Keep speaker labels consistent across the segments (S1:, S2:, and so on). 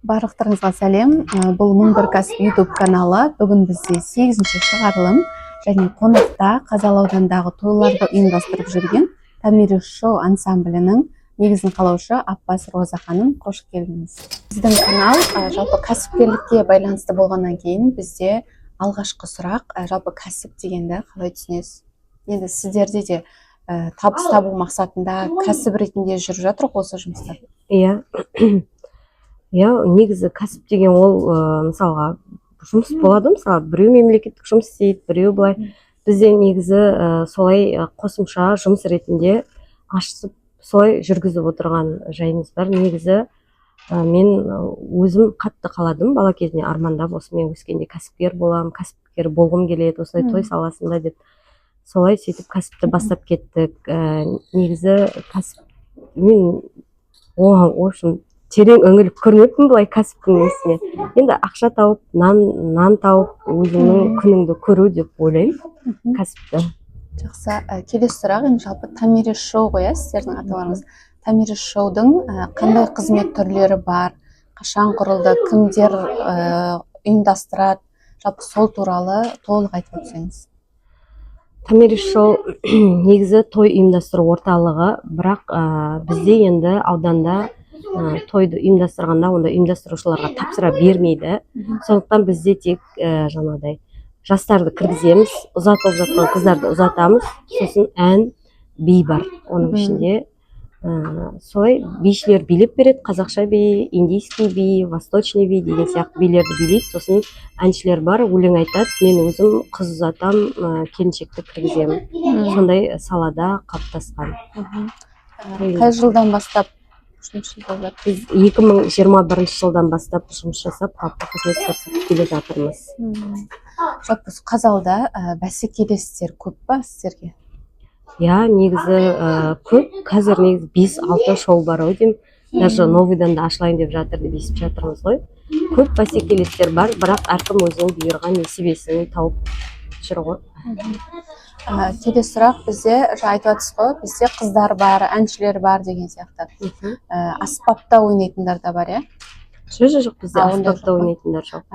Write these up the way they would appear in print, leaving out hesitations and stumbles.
S1: Барлықтарыңызға сәлем. Бұл мың бір кәсіп YouTube каналы. Бүгін бізде 8-ші шығарылым және қонақта Қазалы ауданындағы тойларды ұйымдастырып жүрген Томирис шоу ансамблінің негізін қалаушы Аппаз Роза ханым, қош келдіңіз. Біздің канал жалпы кәсіпкерлікке байланысты болғаннан кейін бізде алғашқы сұрақ жалпы кәсіп дегенді қалай түсінесіз? Енді сіздерде де табыс табу мақсатында кәсіп ретінде жүріп жатыр осы жұмыстар.
S2: Иә, негізі кәсіп деген ол мысалға жұмыс болады, мысалы біреу мемлекеттік жұмыс істейді, біреу былай. Бізде негізі солай қосымша жұмыс ретінде ашып солай жүргізіп отырған жайымыз бар. Негізі мен өзім қатты қаладым бала кезінде, армандап осы мен өскенде кәсіпкер боламын, кәсіпкер болғым келеді осылай той саласында деп. Солай сөйтіп кәсіпті бастап кеттік. Негізі кәсіп мен общем терең үңіліп көрмеппін былай кәсіптің несіне. Енді ақша тауып, нан тауып, өзіңнің күніңді көру деп ойлаймын кәсіпті.
S1: Жақсы. Келесі сұрақ, енді жалпы Томирис шоу ғой, сіздердің атауларыңыз. Томирис шоудың қандай қызмет түрлері бар, қашан құрылды, кімдер ұйымдастырады, жалпы сол туралы толық айтып өтсеңіз.
S2: Томирис шоу негізі той ұйымдастыру орталығы, бірақ бізде енді ауданда тойды ұйымдастырғанда онда ұйымдастырушыларға тапсыра бермейді. Сондықтан бізде тек жаңағыдай жастарды кіргіземіз, ұзатылып жатқан қыздарды ұзатамыз, сосын ән, би бар. Оның ішінде солай бишілер билеп береді, қазақша би, индийский би, восточный би деген сияқты билерді билейді. Сосын әншілер бар, өлең айтады, мен өзім қыз ұзатам, келіншекті кіргіземін. Сондай салада қалыптасқан.
S1: Қай жылдан бастап жұмыс жасап
S2: біз 2021 жылдан бастап жұмыс жасап, халыққа қызмет көрсетіп келе жатырмыз.
S1: Жалпы Қазалыда бәсекелестер көп па сіздерге?
S2: Иә, негізі көп. Қазір негізі 5-6 шоу бар ау деймін. Даже новыйдан да ашылайын деп жатыр деп естіп жатырмыз ғой. Көп бәсекелестер бар, бірақ әркім өзінің бұйырған несібесін тауып жүр ғой.
S1: Келесі сұрақ, бізде айтып жатсыз ғой, бізде қыздар бар, әншілер бар деген сияқты. Аспапта ойнайтындар да бар, иә?
S2: Жоқ, бізде аспапта ойнайтындар жоқ.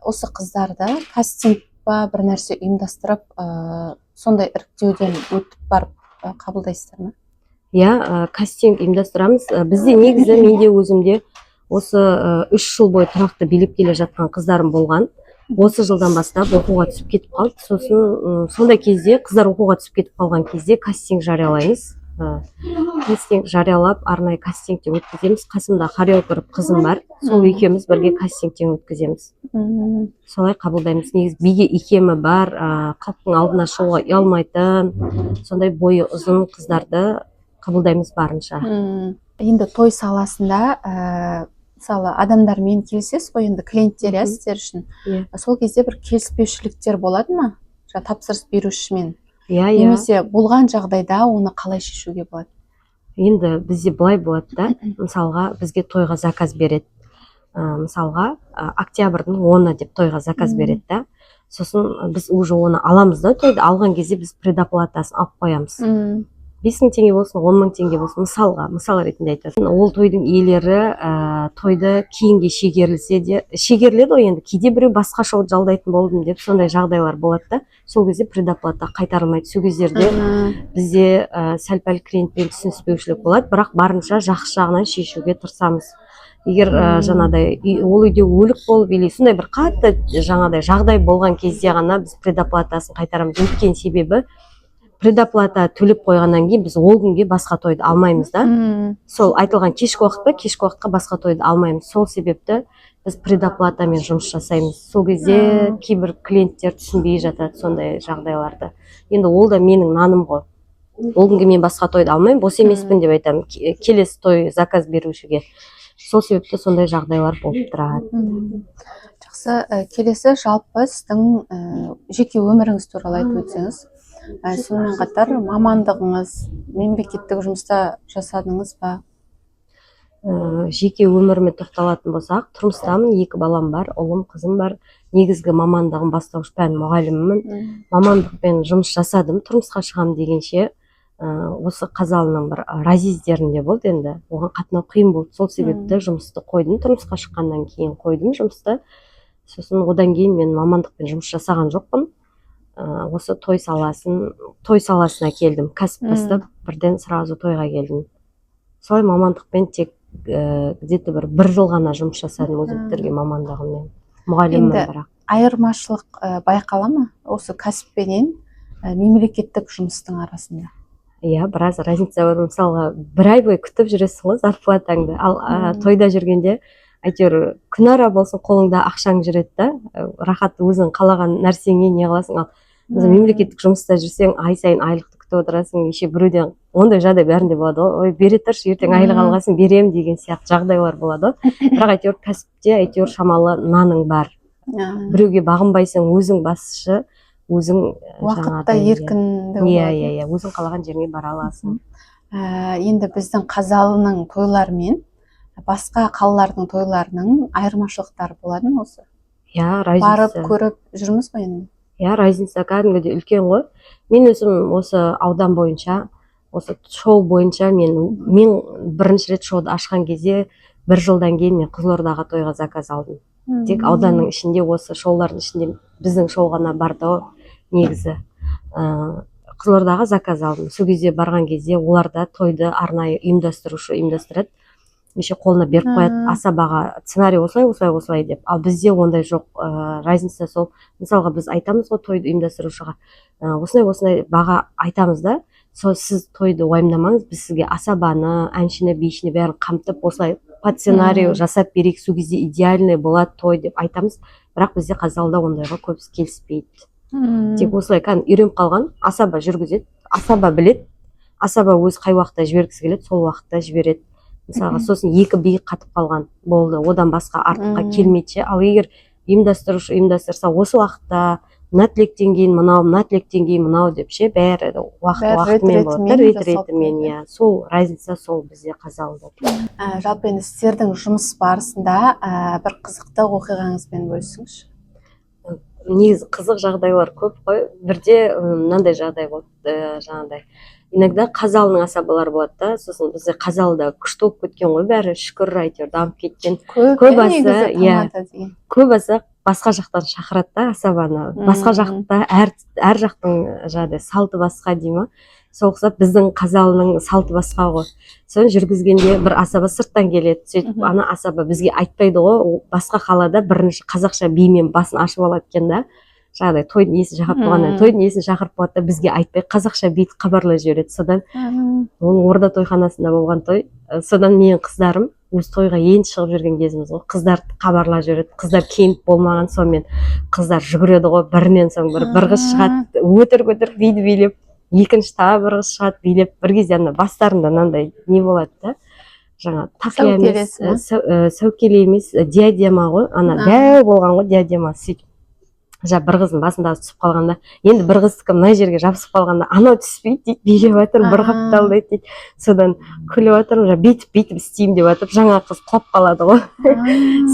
S1: Осы қыздарды кастинг ба бір нәрсе ұйымдастырып, сондай іріктеуден өтіп барып қабылдайсыздар ма?
S2: Иә, кастинг ұйымдастырамыз. Бізде негізі менде өзімде осы 3 жыл бойы тұрақты билеп келе жатқан қыздарым болған. Осы жылдан бастап оқуға түсіп кетіп қалды. Сосын сондай кезде, қыздар оқуға түсіп кетіп қалған кезде кастинг жариялаймыз. Кастинг жариялап, арнайы кастингтен өткіземіз. Қасымда хореограф қызым бар. Сол екеуміз бірге кастингтен өткіземіз. Солай қабылдаймыз. Негізі биге икемі бар, халықтың алдына шығуға ұялмайтын, сондай бойы ұзын қыздарды қабылдаймыз барынша.
S1: Енді той саласында мысалы адамдармен келісесіз ғой, енді клиенттер сіздер үшін. Сол кезде бір келіспеушіліктер болады ма? Тапсырыс берушімен. Немесе болған жағдайда оны қалай шешуге болады?
S2: Енді бізде былай болады да, мысалға бізге тойға заказ береді. Мысалға октябрьдің 10-ы деп тойға заказ береді да. Сосын біз уже оны аламыз да, тойды алған кезде біз предоплатасын алып қоямыз. 5.000 теңге болсын, 10.000 теңге болсын, мысал ретінде айтасың. Ол тойдың иелері тойды кейінге шегеріледі ғой, енді кейде біреу басқа шоуды жалдайтын болдым деп сондай жағдайлар болады да. Сол кезде предоплата қайтарылмайды. Сол кездерде бізде сәл-пәл клиентпен түсініспеушілік болады, бірақ барынша жақсы жағынан шешуге тырысамыз. Егер жаңағыдай ол үйде өлік болып или сондай бір қатты жаңағыдай жағдай болған кезде ғана біз предоплатасын қайтарамыз. Өткен себебі предоплата төлеп қойғаннан кейін біз ол күнге басқа тойды алмаймыз да. Сол айтылған кешкі уақытқа басқа тойды алмаймыз. Сол себепті біз предоплатамен жұмыс жасаймыз. Сол кезде кейбір клиенттер түсінбей жатады сондай жағдайларды. Енді ол да менің наным ғой. Ол күнге мен басқа тойды алмаймын, бос емеспін деп айтамын келесі той заказ берушіге. Сол себепті сондай жағдайлар болып тұрады.
S1: Жақсы. Келесі жалпы сіздің жеке өміріңіз туралы айтып өтсеңіз. Сонымен қатар мамандығыңыз, мемлекеттік жұмыста жасадыңыз ба?
S2: Жеке өміріме тоқталатын болсақ, тұрмыстамын, 2 балам бар, ұлым, қызым бар. Негізгі мамандығым бастауыш пән мұғалімімін. Мамандықпен жұмыс жасадым, тұрмысқа шығам дегенше. осы Қазалының бір разъездерінде болды, енді оған қатынау қиын болды, сол себепті жұмысты қойдым. Тұрмысқа шыққаннан кейін қойдым жұмысты. Сосын одан кейін мен мамандықпен жұмыс жасаған жоқпын. Осы той саласына келдім, кәсіп бастап бірден сразу тойға келдім. Солай мамандықпен тек где-то бір жыл ғана жұмыс жасадым, өзім бітірген мамандығыммен. Мұғаліммін бірақ.
S1: Айырмашылық байқала ма осы кәсіппенен мемлекеттік жұмыстың арасында?
S2: Иә, біраз разница бар. Мысалға, бір ай бойы күтіп жүресің ғой зарплатаңды. Ал тойда жүргенде әйтеуір күнара болсын қолыңда ақшаң жүреді да, рахат өзің қалаған нәрсеңе не қыласың. Ал мемлекеттік жұмыста жүрсең, ай сайын айлықты күтіп отырасың, еще біреуден ондай жағдай бәрінде болады ғой. Ой, бере тұршы, ертең айлық алғасын берем деген сияқты жағдайлар болады ғой. Бірақ әйтеуір кәсіпте әйтеуір шамалы наның бар. Біреуге бағынбайсың, өзің басшы, өзің
S1: уақытта еркіндік.
S2: Иә, өзің қалаған жерге бара аласың.
S1: Енді біздің Қазалының тойлары мен басқа қалалардың тойларының айырмашылықтары болады ма осы?
S2: Иә, разница.
S1: Барып көріп жүрміз ғой енді.
S2: Иә, разница кәдімгідей үлкен ғой. Мен өзім осы аудан бойынша, осы шоу бойынша мен бірінші рет шоуды ашқан кезде 1 жылдан кейін мен Қызылордаға тойға заказ алдым. Тек ауданның ішінде, осы шоулардың ішінде біздің шоу ғана барды ғой негізі. Қызылордаға заказ алдым. Сол кезде барған кезде оларда тойды арнайы ұйымдастырады. Неше қолына беріп қояды, асабаға сценарий осылай деп. Ал бізде ондай жоқ. Разница сол, мысалға біз айтамыз ғой тойды ұйымдастырушыға, осындай баға айтамыз да, сіз тойды уайымдамаңыз, біз сізге асабаны, әншіні, бишіні бәрін қамтып, осылай по сценарию жасап берейік, сол кезде идеальный болады той деп айтамыз. Бірақ бізде Қазалда ондайға көбісі келіспейді. Тек осылай үйреніп қалған, асаба жүргізеді, асаба білет, асаба өз қай уақытта жібергісі келеді, сол уақытта жібереді. Мысалға, сосын 2 биік қатып қалған болды, одан басқа артыққа келмейді. Ал егер ұйымдастырушы ұйымдастырса, осы уақытта мына тілектен кейін мынау, мына тілектен кейін мынау деп бәрі уақытымен болады, ретімен. Сол разница сол бізде Қазалда.
S1: Жалпы енді сіздердің жұмыс барысында бір қызықты оқиғаңызбен бөлісіңізші.
S2: Негізі қызық жағдайлар көп қой. Бірде мынандай жағдай болды, жаңағыдай. Иногда Қазалының асабалары болады да, сосын бізде Қазалда күшті болып кеткен ғой, бәрі шүкір әйтеуір дамып кеткен. Көбісі басқа жақтан шақырады да асабаны. Басқа жақта әр жақтың жаңағыдай салты басқа дей ма. Сол ұқсап біздің Қазалының салты басқа ғой. Соны жүргізгенде бір асаба сырттан келеді. Сөйтіп ана асаба бізге айтпайды ғой, басқа қалада бірінші қазақша бимен басын ашып алады екен да. Жаңағыдай тойдың иесін шақырып болады да, бізге айтпай қазақша биді хабарлай жібереді. Содан оның Орда тойханасында болған той. Содан менің қыздарым өз тойға енді шығып жүрген кезіміз ғой. Қыздар хабарлап жібереді. Қыздар киініп болмаған, сонымен қыздар жүгіреді ғой, бірінен соң бір қыз шығады, өтір биді билеп, екінші тағы бір қыз шығады билеп. Бір кезде ана бастарында мынандай не болады да. Жаңа тақия емес, сәукеле емес, диадема ғой. Ана дәу болған ғой диадема. Сөйтіп бір қыздың басындағы түсіп қалғанда, енді бір қыздікі мына жерге жабысып қалғанда, анау түспейді дейді, билеп жатыр, бір қапталдайды дейді. Содан күліп жатырмын, бүйтіп істеймін деп жатып, жаңа қыз құлап қалады ғой.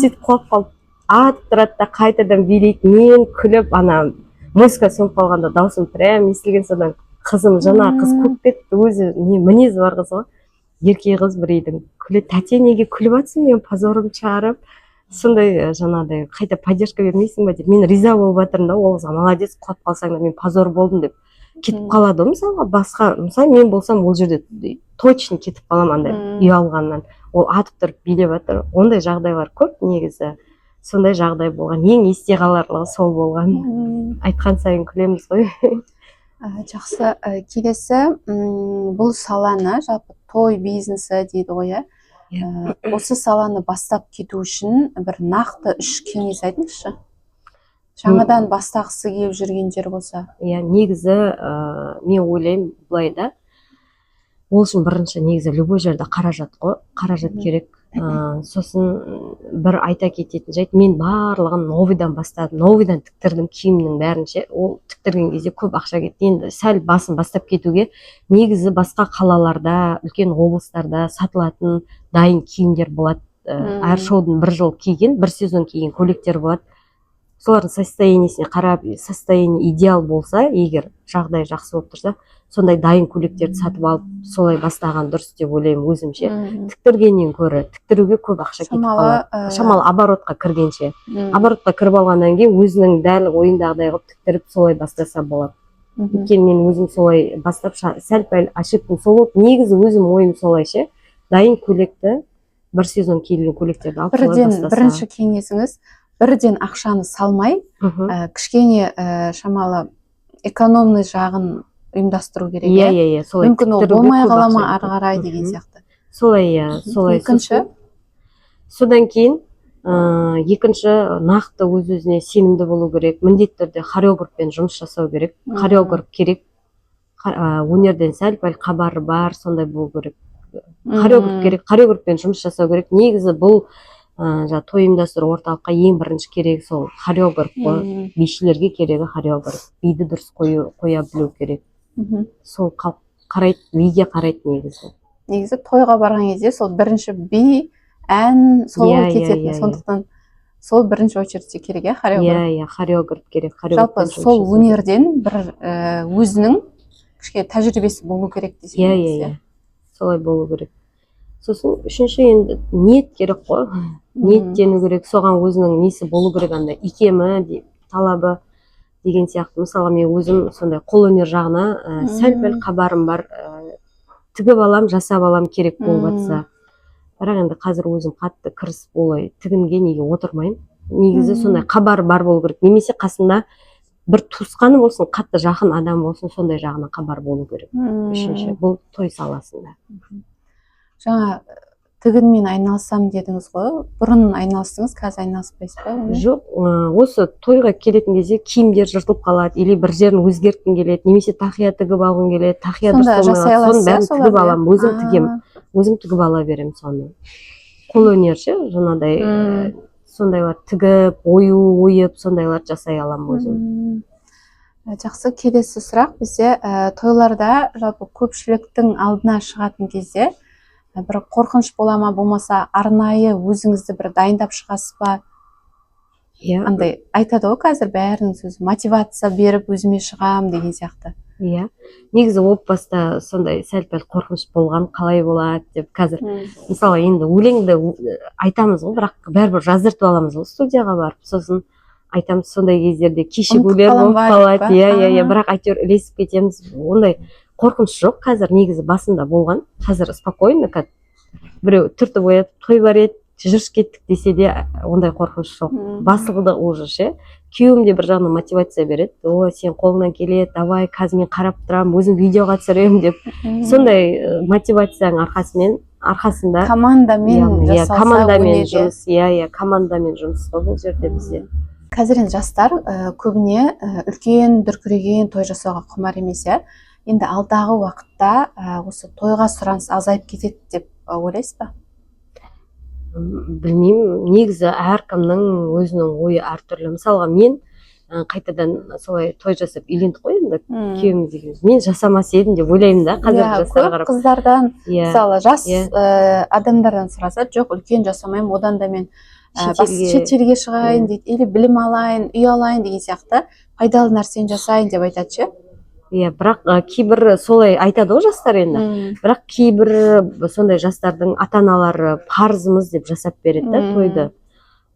S2: Сөйтіп құлап қалып, атып тұрады да қайтадан билейді. Мен күліп, ана музыка сөніп қалғанда даусым прям естілген. Содан қызым, жаңа қыз көкпетті, өзі мінезі бар қыз ғой. Ерке қыз бір үйдің күледі, тәте неге күліп жатсың, мен позорымды шығарып. Сондай жаңағыдай қайта поддержка бермейсің ба деп, мен риза болып жатырмын да, ол қызға молодец, құлап қалсаң да мен позор болдым деп кетіп қалады. Мысалға басқа, мысалы мен болсам ол жерде точно кетіп қалам, андай үй алғаннан. Ол атып тұрып билеп жатыр. Ондай жағдайлар көп негізі. Сондай жағдай болған. Ең есте қаларлығы сол болған. Айтқан сайын күлеміз ғой.
S1: Жақсы. Келесі, бұл саланы, жалпы той бизнесі дейді ғой, осы саланы бастап кету үшін бір нақты 3 кеңес айтыңызшы. Жаңадан бастағысы келіп жүргендер болса.
S2: Негізі мен ойлаймын былай да, ол үшін бірінші негізі любой жерде қаражат қой, қаражат керек. Сосын бір айта кететін жайт, мен барлығын новыйдан бастадым, новыйдан тіктірдім киімнің бәрінше. Ол тіктірген кезде көп ақша кетті. Енді сәл басын бастап кетуге негізі басқа қалаларда, үлкен облыстарда сатылатын дайын киімдер болады. Әр шоудың 1 жыл киген, 1 сезон киген көйлектер болады. солардың состояниесіне қарап, состояние идеал болса, егер жағдай жақсы болып тұрса, сондай дайын көйлектерді сатып алып солай бастаған дұрыс деп ойлаймын өзімше. Тіктіргеннен көрі тіктіруге көп ақша кетіп қалады, шамалы оборотқа кіргенше. Оборотқа кіріп алғаннан кейін өзінің дәл ойындағыдай қылып тіктіріп солай бастаса болады. Өйткені мен өзім солай бастап сәл-пәл ошибкам сол болып, негізі өзім ойым солай ше, дайын көйлекті бір сезон киілген көйлектерді алып солай бастаса.
S1: Бірінші кеңесіңіз бірден ақшаны салмай, кішкене шамалы экономный жағын ұйымдастыру керек.
S2: Иә, солай.
S1: Мүмкін ол болмай қалама ары қарай деген сияқты.
S2: Солай, солай.
S1: Екінші?
S2: Содан кейін екінші нақты өз-өзіне сенімді болу керек. Міндетті түрде хореографпен жұмыс жасау керек. Хореограф керек. Өнерден сәл-пәл хабары бар, сондай болу керек. Хореограф керек, хореографпен жұмыс жасау керек. Негізі бұл той ұйымдастыру орталыққа ең бірінші керек сол хореограф қой. Бишілерге керегі хореограф. Биді дұрыс қоя білу керек. Сол қарайды, биге қарайды негізі.
S1: Негізі тойға барған кезде сол бірінші би, ән сол кететін. Сондықтан сол бірінші очередте керек, хореограф.
S2: Иә, хореограф керек.
S1: Жалпы сол өнерден бір өзінің кішкене тәжірибесі болу керек десеңіз.
S2: Иә, солай болу керек. Сосын үшінші енді ниет керек қой. Ниеттену керек, соған өзінің несі болу керек, андай икемі, талабы деген сияқты. Мысалы мен өзім сондай қолөнер жағына сәл-пәл хабарым бар, тігіп алам, жасап алам керек болып жатса. Бірақ енді қазір өзім қатты кірісіп олай тігінге неге отырмаймын. Негізі сондай хабары бар болу керек. Немесе қасында бір туысқаны болсын, қатты жақын адам болсын, сондай жағына хабар болу керек. Үшінші, бұл той саласында.
S1: Жаңа тігінмен айналысам дедіңіз ғой, бұрын айналыстыңыз, қазір айналыспайсыз ба?
S2: Жоқ, осы тойға келетін кезде киімдер жыртылып қалады, или бір жерін өзгерткім келеді, немесе тақия тігіп алғым келеді, тақия дұрыс болмайды, соның бәрін тігіп аламын, өзім тігемін, өзім тігіп ала беремін соны. Қолөнер ше, жаңағыдай сондайлар тігіп, ойып, сондайлар жасай аламын өзім.
S1: Жақсы, келесі сұрақ бізде тойларда жалпы көпшіліктің алдына шығатын кезде бір қорқыныш бола ма, болмаса арнайы өзіңізді бір дайындап шығасыз ба? Андай айтады ғой қазір бәрінің сөзі, мотивация беріп өзіме шығам деген сияқты.
S2: Иә, негізі оп баста сондай сәл-пәл қорқыныш болған, қалай болады деп қазір. Мысалы енді өлеңді айтамыз ғой, бірақ бәрібір жаздыртып аламыз ғой студияға барып, сосын айтамыз сондай кездерде кешігулер болып қалады. Иә, бірақ әйтеуір ілесіп кетеміз. Ондай қорқыныш жоқ, қазір негізі басында болған. Қазір спокойно, біреу түртіп оятып, той бар еді, жүріш кеттік десе де ондай қорқыныш жоқ. Басылды уже ше. Күйеуім де бір жағынан мотивация береді. О, сен қолыңнан келеді, давай, қазір мен қарап тұрам, өзім видеоға түсіремін деп. Сондай мотивацияның арқасында
S1: командамен жасалса өнеге.
S2: Командамен жұмыс бұл жерде бізде.
S1: Қазір енді жастар көбіне үлкен дүркіреген той жасауға құмар емес. Енді алдағы уақытта осы тойға сұраныс азайып кетеді деп ойлайсыз ба?
S2: Білмеймін, негізі әркімнің өзінің ойы әртүрлі. Мысалға мен қайтадан солай той жасап үйлендік қой енді күйеуіміз екеуміз. Мен жасамас едім деп ойлаймын да, қазір жастарға қарап.
S1: Көп қыздардан, мысалы жас адамдардан сұраса, жоқ, үлкен жасамаймын, одан да мен шетелге шығайын дейді, или білім алайын, үй алайын деген сияқты пайдалы нәрсені жасайын деп айтады ше.
S2: Иә, бірақ кейбір солай айтады ғой жастар енді. Бірақ кейбір сондай жастардың ата-аналары парызымыз деп жасап береді да тойды.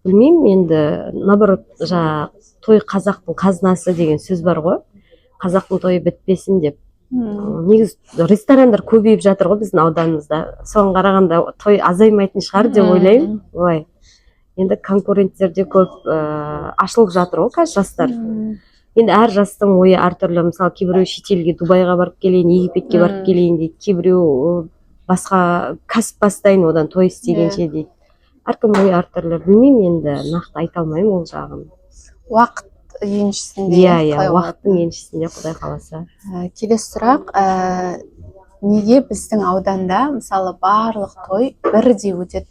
S2: Білмеймін, енді наоборот, той қазақтың қазынасы деген сөз бар ғой. Қазақтың тойы бітпесін деп. Негізі ресторандар көбейіп жатыр ғой біздің ауданымызда. Соған қарағанда той азаймайтын шығар деп ойлаймын. Олай. Енді конкуренттер де көп ашылып жатыр ғой қазір жастар. Енді әр жастың ойы әртүрлі. Мысалы, кейбіреу шетелге, Дубайға барып келейін, Египетке барып келейін дейді. Кейбіреу басқа кәсіп бастайын, одан той істегенше дейді. Әркім ойы әртүрлі. Білмеймін, енді нақты айта алмаймын ол жағын.
S1: Уақыт еншісінде.
S2: Иә, уақыттың еншісінде, Құдай қаласа.
S1: Келесі сұрақ, неге біздің ауданда, мысалы, барлық той бірдей өтеді,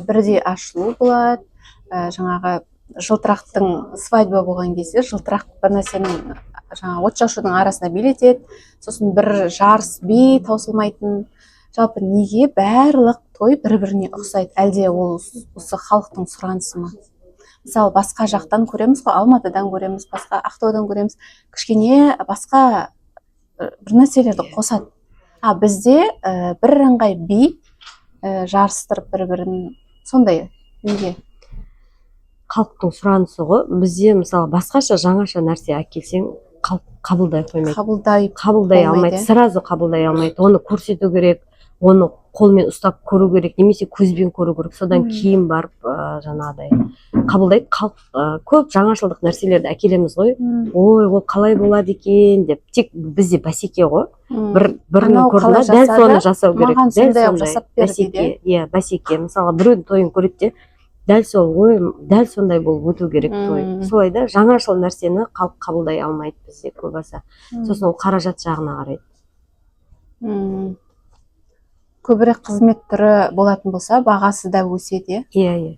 S1: бірдей ашылу болады, жаңағы жылтырақтың свадьба болған кезде жылтырақ бір нәрсенің от шашудың арасына билетеді, сосын бір жарыс би таусылмайтын. Жалпы неге барлық той бір-біріне ұқсайды, әлде ол осы халықтың сұранысы ма? мысалы басқа жақтан көреміз ғой, Алматыдан көреміз, басқа Ақтаудан көреміз, кішкене басқа бір нәрселерді қосады. А бізде бірыңғай би жарыстырып бір-бірін сондай неге?
S2: Халықтың сұранысы ғой. Бізде мысалы басқаша жаңаша нәрсе әкелсең халық қабылдай қоймайды. Қабылдай алмайды, сразу қабылдай алмайды. Оны көрсету керек, оны қолмен ұстап көру керек, немесе көзбен көру керек. Содан кейін барып жаңағыдай қабылдайды. Халық көп жаңашылдық нәрселерді әкелеміз ғой. Ой, ол қалай болады екен деп. Тек бізде бәсеке ғой. Бірінің көрді, дәл соны жасау керек.
S1: Маған сондай жасап берді дейді.
S2: Иә, бәсеке. Мысалы біреудің тойын көреді де, дәл сол ой, дәл сондай болып өту керек той. Солай да жаңашыл нәрсені халық қабылдай алмайды бізде көбісі. Сосын ол қаражат жағына қарайды.
S1: Көбірек қызмет түрі болатын болса, бағасы да өседі.
S2: Иә.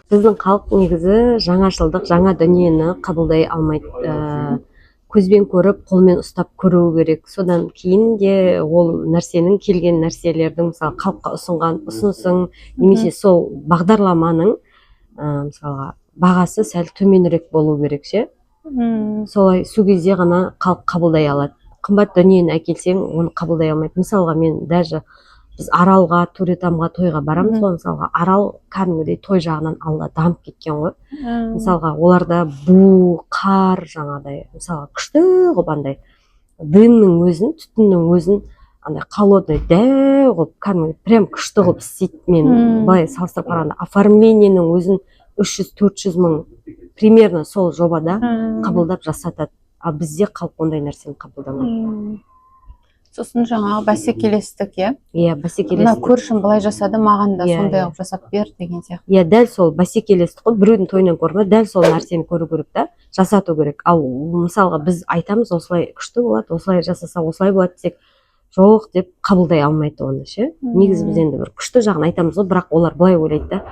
S2: Біздің халық негізі жаңашылдық, жаңа дүниені қабылдай алмайды. Көзбен көріп, қолмен ұстап көру керек. Содан кейін де ол нәрсенің келген нәрселердің, мысалы халыққа ұсынған ұсынысың, немесе сол бағдарламаның мысалға бағасы сәл төменірек болу керек ше. Солай сол кезде ғана халық қабылдай алады. Қымбат дүниені әкелсең, оны қабылдай алмайды. Мысалға мен даже біз Аралға, Төретамға тойға барамыз ғой, мысалға Арал кәдімгідей той жағынан алда дамып кеткен ғой. Мысалға оларда бу, қар жаңағыдай, мысалға күшті қылып андай дымның өзін, түтіннің өзін андай холодный дәу қылып кәдімгідей прям күшті қылып істейді. Мен былай салыстырып қарағанда оформлениенің өзін 300-400 мың примерно сол жобада қабылдап жасатады. Ал бізде халық ондай нәрсені қабылдамайды.
S1: Сосын жаңағы бәсекелестік,
S2: иә, бәсекелестік.
S1: Мына көршім былай жасады, маған да сондай қылып жасап бер деген сияқты.
S2: Иә, дәл сол бәсекелестік қой. Біреудің тойынан көргенде дәл сол нәрсені көру керек та, жасату керек. Ал мысалға біз айтамыз, осылай күшті болады, осылай жасаса осылай болады десек, жоқ деп қабылдай алмайды оны ше. Негізі біз енді бір күшті жағын айтамыз ғой, бірақ олар былай ойлайды да,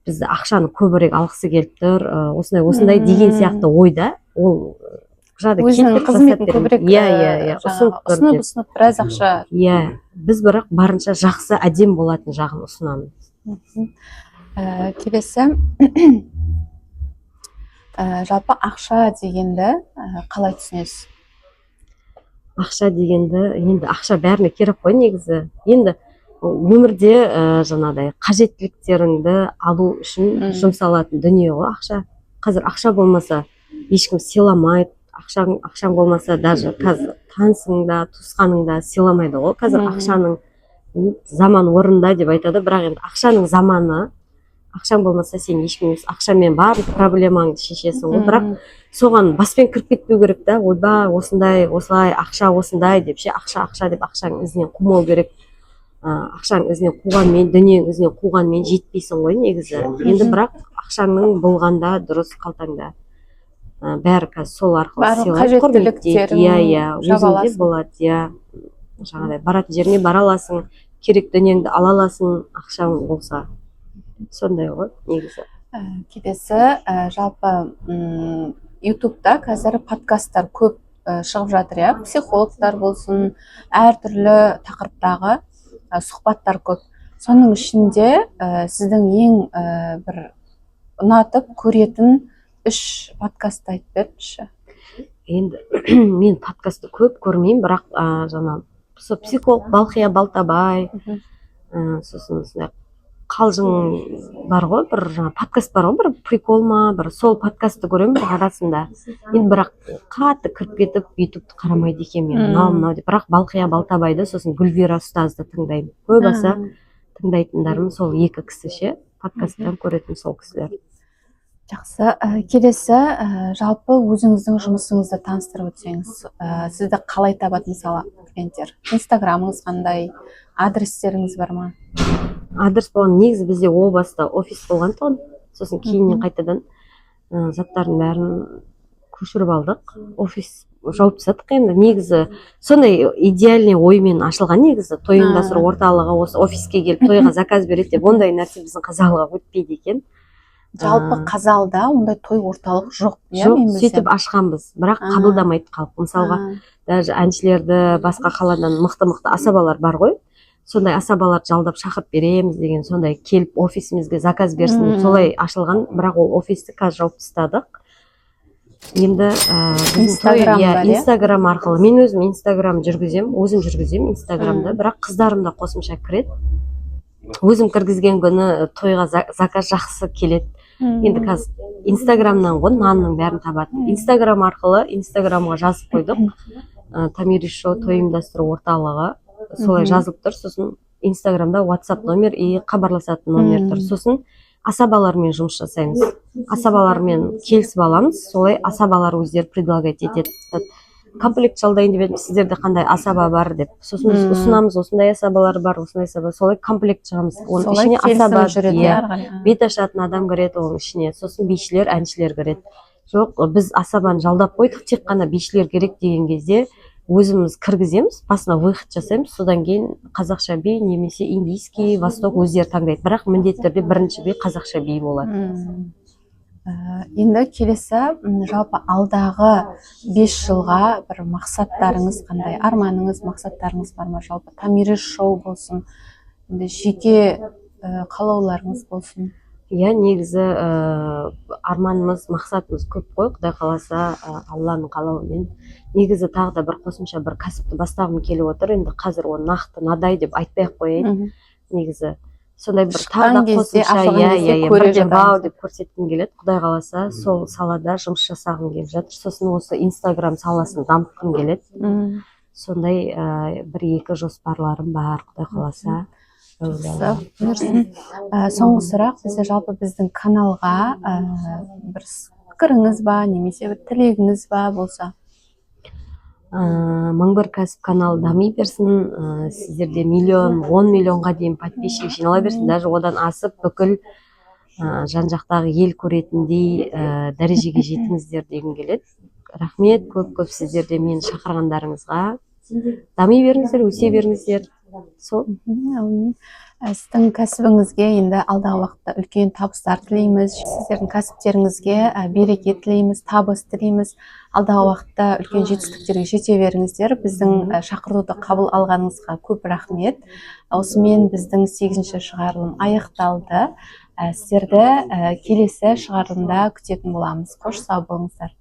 S2: бізді ақшаны көбірек алғысы келіп тұр, осындай деген сияқты ойда, ол
S1: өзінің қызметін көбірек ұсынып біраз ақша.
S2: Иә, біз бірақ барынша жақсы, әдем болатын жағын ұсынамыз.
S1: Келесі, жалпы ақша дегенді қалай түсінесіз?
S2: Ақша дегенді, енді ақша бәріне керек қой негізі. Енді өмірде жаңағыдай қажеттіліктеріңді алу үшін жұмсалатын дүние ғой ақша. Қазір ақша болмаса ешкім сыйламайды. Ақшаң болмаса даже қазір танысың да, туысқаның да сыйламайды ғой. Қазір ақшаның заман орында деп айтады, бірақ енді ақшаның заманы, ақшаң болмаса сен ешкім емес, ақшамен барлық проблемаңды шешесің ғой. Бірақ соған баспен кіріп кетпеу керек та, ойбай осындай, осылай, ақша осындай деп ше, ақша деп ақшаның ізінен қумау керек. Ақшаның ізінен қуғанмен, дүниенің ізінен қуғанмен жетпейсің ғой негізі. Енді бірақ ақшаның болғанда дұрыс қалтаңда. Бәрі қазір сол арқылы
S1: қажеттіліктерің
S2: өзіңде болады, жаңағыдай баратын жеріңе бара аласың, керек дүниеңді ала аласың, ақшаң болса. Сондай ғой негізі.
S1: Келесі, жалпы ютубта қазір подкасттар көп шығып жатыр, психологтар болсын, әртүрлі тақырыптағы сұхбаттар көп. Соның ішінде сіздің ең бір ұнатып көретін 3 подкастты айтып беріңізші.
S2: Енді мен подкастты көп көрмеймін, бірақ жаңа психолог Балқия Балтабай, сосын қалжың бар ғой, бір подкаст бар ғой, бір прикол ма, бір сол подкастты көремін бір арасында. Енді бірақ қатты кіріп кетіп ютубты қарамайды екен мен, мынау деп. Бірақ Балқия Балтабайды, сосын Гүлвира ұстазды тыңдаймын. Көбісі тыңдайтындарым сол 2 кісі ше, подкасттан көретін сол кісілер.
S1: Жақсы. Келесі, жалпы өзіңіздің жұмысыңызды таныстырып өтсеңіз, сізді қалай табады мысалы клиенттер? Инстаграмыңыз қандай? Адрестеріңіз бар ма?
S2: Адрес болған, негізі бізде о баста офис болған тұғын. Сосын кейіннен қайтадан заттардың бәрін көшіріп алдық. Офис жауып тастадық енді. Негізі сондай идеальный оймен ашылған негізі. Той ұйымдастыру орталығы осы офиске келіп тойға заказ береді деп, ондай нәрсе біздің Қазалыға өтпейді екен.
S1: Жалпы Қазалда ондай той орталық жоқ.
S2: Жоқ, сөйтіп ашқанбыз, бірақ қабылдамайды халық. Мысалға, даже әншілерді басқа қаладан мықты асабалар бар ғой. сондай асабаларды жалдап шақырып береміз деген, сондай келіп офисімізге заказ берсін деп солай ашылған, бірақ ол офисті қазір жауып тастадық. Енді Инстаграм арқылы, мен өзім Инстаграм жүргізем Инстаграмда, бірақ қыздарым да қосымша кіреді. Өзім кіргізген күні тойға заказ жақсы келеді. Енді қазір Инстаграмнан ғой нанның бәрін табады. Инстаграм арқылы Инстаграмға жазып қойдық. Тамири шоу той ұйымдастыру орталығы, солай жазылып тұр. Сосын Инстаграмда WhatsApp номер и хабарласатын номер тұр. Сосын асабалармен жұмыс жасаймыз. Асабалармен келісіп аламыз, солай асабалар өздері предлагать етеді. Комплект жалдайын деп едім, сіздерде қандай асаба бар деп. Сосын біз ұсынамыз, осындай асабалар бар, осындай асаба, солай комплект шығамыз. Оның ішіне асаба, бет ашатын адам кіреді оның ішіне. Сосын бишілер, әншілер кіреді. Жоқ, біз асабаны жалдап қойдық, тек қана бишілер керек деген кезде өзіміз кіргіземіз, басына выход жасаймыз, содан кейін қазақша би немесе индийский, восток өздері таңдайды. Бірақ міндетті түрде бірінші би қазақша би болады.
S1: Енді келесі жалпы алдағы 5 жылға бір мақсаттарыңыз қандай, арманыңыз, мақсаттарыңыз бар ма? Жалпы Тамири шоу болсын, енді жеке қалауларыңыз болсын.
S2: Иә, негізі арманымыз, мақсатымыз көп қой, Құдай қаласа, Алланың қалауымен. Негізі тағы да бір қосымша бір кәсіпті бастағым келіп отыр. Енді қазір оны нақты надай деп айтпай ақ қояйын. Негізі сондай бір тағы да қосымша бірден вау деп көрсеткім келеді. Құдай қаласа, сол салада жұмыс жасағым келіп жатыр. Сосын осы Инстаграм саласын дамытқым келеді. Сондай бір-екі жоспарларым бар, Құдай қаласа.
S1: Соңғы сұрақ, біздің каналға бір пікіріңіз ба, немесе бір тілегіңіз ба болса?
S2: 1001 кәсіп каналы дами берсін, сіздерде 10 миллионға дейін подписчик жинала берсін, даже одан асып бүкіл жан жақтағы ел көретіндей дәрежеге жетіңіздер дегім келеді. Рахмет, көп сіздерде мені шақырғандарыңызға. Дами беріңіздер, өсе беріңіздер. Сол.
S1: Сіздің кәсібіңізге енді алдағы уақытта үлкен табыстар тілейміз. Сіздердің кәсіптеріңізге береке тілейміз, табыс тілейміз. Алдағы уақытта үлкен жетістіктерге жете беріңіздер. Біздің шақыруды қабыл алғаныңызға көп рахмет. Осымен біздің 8-ші шығарылым аяқталды. Сіздерді келесі шығарылымда күтетін боламыз. Қош сау болыңыздар.